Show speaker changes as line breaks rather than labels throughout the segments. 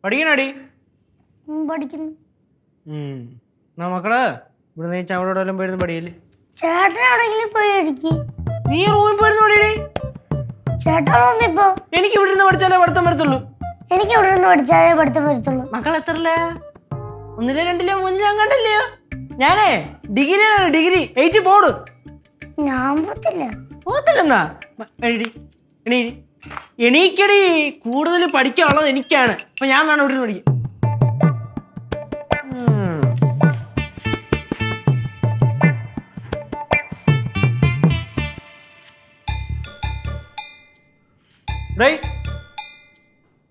പഠിക്കണടി
പഠിക്കുന്നു.
മക്കള് ഇവിടെ നീ ചവിടെല്ലാം പോയിരുന്നു പഠിക്കല്.
ചേട്ടൻ എവിടെയെങ്കിലും പോയി അടിക്ക്.
നീ റൂമിൽ പോയിരുന്നു പഠിയടി.
ചേട്ടാ റൂമിൽ പോ.
എനിക്ക് ഇവിടെ നിന്ന് പഠിച്ചാലേ പഠിത്തം വരത്തുള്ളൂ.
എനിക്ക് ഇവിടെ നിന്ന് പഠിച്ചാലേ പഠിത്തം വരത്തുള്ളൂ.
മക്കൾ എത്രല്ല? 1 2 3 കണ്ടല്ലോ. ഞാനേ ഡിഗ്രി 8 പോട്.
ഞാൻ പോത്തില്ല.
പോത്തില്ലെന്നാ എണീക്കടി. കൂടുതൽ പഠിക്കാനുള്ളത് എനിക്കാണ്. അപ്പൊ ഞാൻ വേണം ഇവിടെ പഠിക്കാൻ.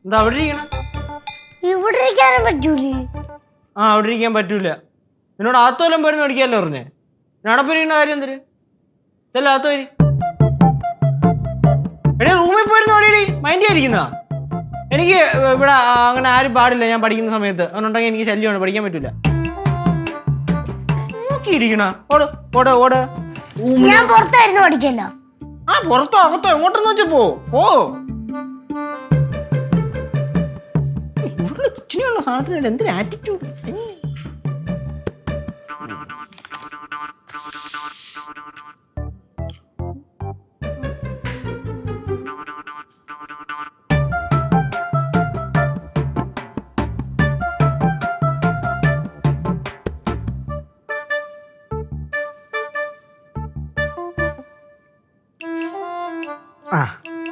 എന്താ അവിടെ ഇരിക്കണം?
ഇവിടെ ഇരിക്കാനും പറ്റൂലേ?
അവിടെ ഇരിക്കാൻ പറ്റൂല. എന്നോട് ആത്തോലം പോയിരുന്നു പഠിക്കാല്ലോ പറഞ്ഞേ. നടപ്പിരിക്കുന്ന കാര്യം എന്തിന്? ചെല്ല ആത്തോ വരി. എടേ റൂമിൽ പോയിരുന്നു പഠിയടി. മൈൻഡ് ആയിരിക്കുന്ന എനിക്ക് ഇവിടെ അങ്ങനെ ആരും പാടില്ല. ഞാൻ പഠിക്കുന്ന സമയത്ത് അവനുണ്ടെങ്കിൽ എനിക്ക് ശല്യമാണ്. പഠിക്കാൻ പറ്റൂല. നോക്കിയിരിക്കണ ഓട് ഓട് ഓട്.
ഞാൻ പുറത്തായിരുന്നു പഠിക്കല്ലോ.
പുറത്തോ അകത്തോ എങ്ങോട്ടെന്ന് വെച്ചാ പോ. ഇവിടെ ഇച്ചിരിയുള്ള സാധനത്തിനല്ല എന്തൊരു ആറ്റിറ്റ്യൂഡ്.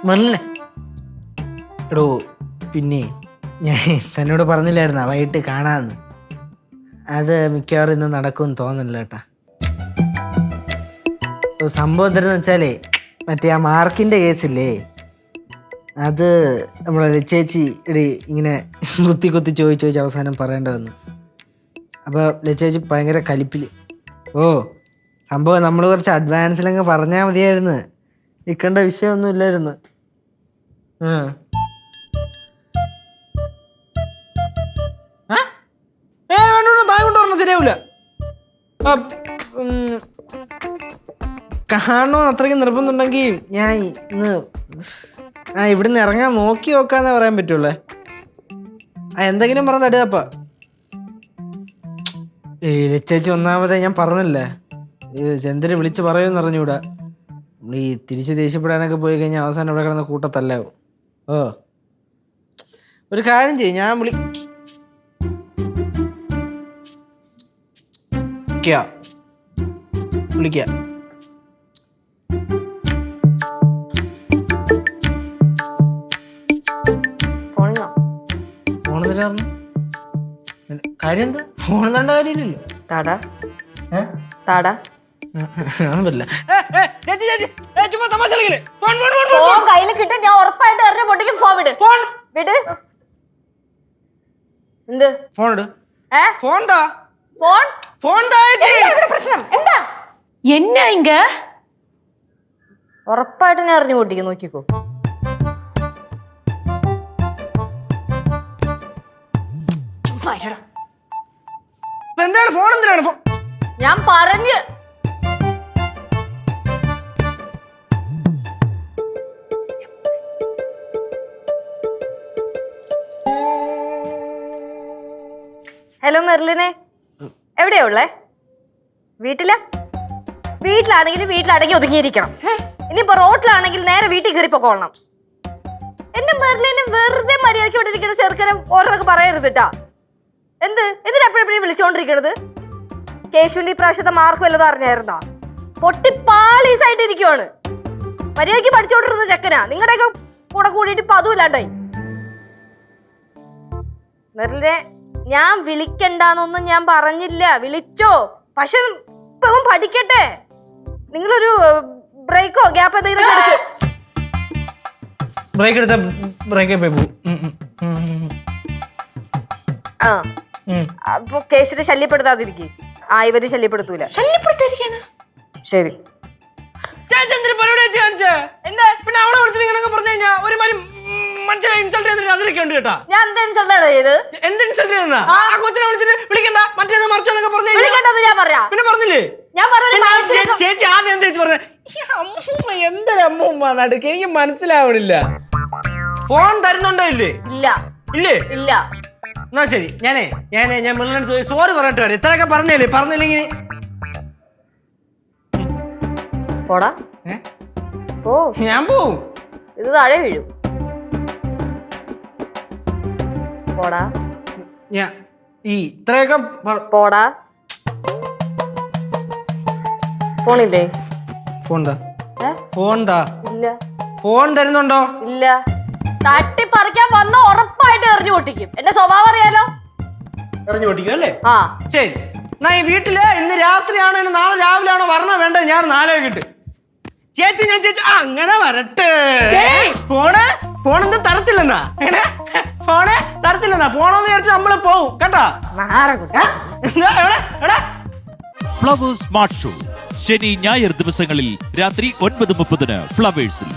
മെറിലിനെ എടോ, പിന്നെ ഞാൻ തന്നോട് പറഞ്ഞില്ലായിരുന്ന വൈകിട്ട് കാണാമെന്ന്. അത് മിക്കവാറും ഇന്ന് നടക്കുമെന്ന് തോന്നുന്നില്ല കേട്ടാ. സംഭവം എന്താണെന്ന് വെച്ചാലേ മറ്റേ ആ മാർക്കിൻ്റെ കേസില്ലേ, അത് നമ്മളെ ലച്ചേച്ചി ഇടി ഇങ്ങനെ കുത്തി ചോദിച്ച് അവസാനം പറയേണ്ട വന്നു. അപ്പോൾ ലച്ചേച്ചി ഭയങ്കര കലിപ്പിൽ. സംഭവം നമ്മൾ കുറച്ച് അഡ്വാൻസിലങ്ങ് പറഞ്ഞാൽ മതിയായിരുന്നു. നിൽക്കേണ്ട വിഷയമൊന്നും ഇല്ലായിരുന്നു. ശരിയാവൂല. കാണണോ അത്രയ്ക്ക് നിർബന്ധമുണ്ടെങ്കിൽ ഞാൻ ഇന്ന് ഇവിടുന്ന് ഇറങ്ങാൻ നോക്കാന്നേ പറയാൻ പറ്റുള്ളേ. എന്തെങ്കിലും പറഞ്ഞ അടുത്തപ്പ ലച്ചേച്ചി ഒന്നാമതേ ഞാൻ പറഞ്ഞില്ലേ, ചന്ദ്രൻ വിളിച്ച് പറയുമെന്ന് അറിഞ്ഞൂടാ. ഈ തിരിച്ച് ദേഷ്യപ്പെടാനൊക്കെ പോയി കഴിഞ്ഞാൽ അവസാനം ഇവിടെ കിടന്ന കൂട്ടത്തല്ലാവും. ഒരു കാര്യം ചെയ്യും, ഞാൻ വിളിക്കാം. കാര്യം എന്താ? ഫോൺ തരേണ്ട കാര്യമില്ലല്ലോ.
എന്നാ ഇങ്ങ
ഉറപ്പായിട്ട് ഞാൻ അറിഞ്ഞു പൊട്ടിക്കും. നോക്കിക്കോ.
എന്താണ് ഫോൺ? എന്തിനാണ് ഫോൺ?
ഞാൻ പറഞ്ഞു. ഹലോ മെർലിനെ, എവിടെയാ ഉള്ളേ? വീട്ടിലാണെങ്കിൽ വീട്ടിലടങ്ങി ഒതുങ്ങിയിരിക്കണം. ഇനിയിപ്പോ റോട്ടിലാണെങ്കിൽ നേരെ വീട്ടിൽ കയറി പൊക്കോളണം. എന്റെ മെർലിനെ വെറുതെ മര്യാദയ്ക്ക് ഇവിടെ ഇരിക്കുന്ന ചെറുക്കനെ ഓരോന്നൊക്കെ പറയരുത് കേട്ടാ. എന്തിനെപ്പോഴെപ്പോഴും വിളിച്ചോണ്ടിരിക്കണത്? കേശുവിന്റെ ഇപ്രാവശ്യത്തെ മാർക്ക് വല്ലതും അറിഞ്ഞായിരുന്നോ? പൊട്ടി പാളീസായിട്ട് ഇരിക്കുവാണ്. മര്യാദയ്ക്ക് പഠിച്ചോണ്ടിരുന്ന ചെക്കനാ. നിങ്ങളുടെയൊക്കെ കൂടെ കൂടിയിട്ട് ഇപ്പൊ അതും ഇല്ലാണ്ടായി. മെർലിനെ, ഞാൻ വിളിക്കണ്ടെന്നൊന്നും ഞാൻ പറഞ്ഞില്ല. വിളിച്ചോ, പക്ഷെ ഇപ്പം പഠിക്കട്ടെ. നിങ്ങളൊരു ബ്രേക്കോ ഗ്യാപ്പ് എന്തെങ്കിലും അപ്പൊ കേസിനെ ശല്യപ്പെടുത്താതിരിക്കും. ഇവര് ശല്യപ്പെടുത്തൂല. ശരി. ഞാൻ എന്ത് ഇൻസൾട്ട് ആണ് ചെയ്ത്? വിളിക്കണ്ടെന്ന് ഞാൻ പറയാ.
എന്തൊരമ്മ നടുക്ക് എനിക്ക് മനസ്സിലാവണില്ല. ഫോൺ തരുന്നുണ്ടോ? ഇല്ലേ?
ഇല്ല.
ഇല്ലേ?
ഇല്ല.
എന്നാ ശരി ഞാൻ മുരളിനടുത്ത് പോയി സോറി പറഞ്ഞിട്ട് വരാം. ഇത്രയൊക്കെ പറഞ്ഞില്ലെങ്കിൽ
പോടാ. ഓ
ഞാൻ പോവും.
ഇത് താഴെ വീഴും. പോടാ.
ഞാൻ ഇത്രയൊക്കെ
പോടാ. ഫോണില്ലേ?
ഫോൺ താ.
ഇല്ല.
ഫോൺ തരുന്നുണ്ടോ?
ഇല്ല. തട്ടിപ്പറിക്കാൻ വന്ന ഉറപ്പായിട്ട് എറിഞ്ഞു പൊട്ടിക്കും. എന്റെ സ്വഭാവം അറിയാലോ.
എറിഞ്ഞു പൊട്ടിക്കും അല്ലേ?
ആ
ശരി. എന്നാ ഈ വീട്ടില് ഇന്ന് രാത്രിയാണോ ഇന്ന് നാളെ രാവിലെ ആണോ വരണോ വേണ്ടത് ഞാൻ ആലോചിക്കട്ടെ. ചേച്ചി അങ്ങനെ വരട്ടെ. ഫോണെന്താ തരത്തില്ലെന്നാ? പോണോന്ന് വിചാരിച്ച് നമ്മള് പോവും കേട്ടോ.
ഫ്ലവേഴ്സ് സ്മാർട്ട് ഷോ ശനി ഞായർ ദിവസങ്ങളിൽ രാത്രി 9:30 ഫ്ലവേഴ്സിൽ.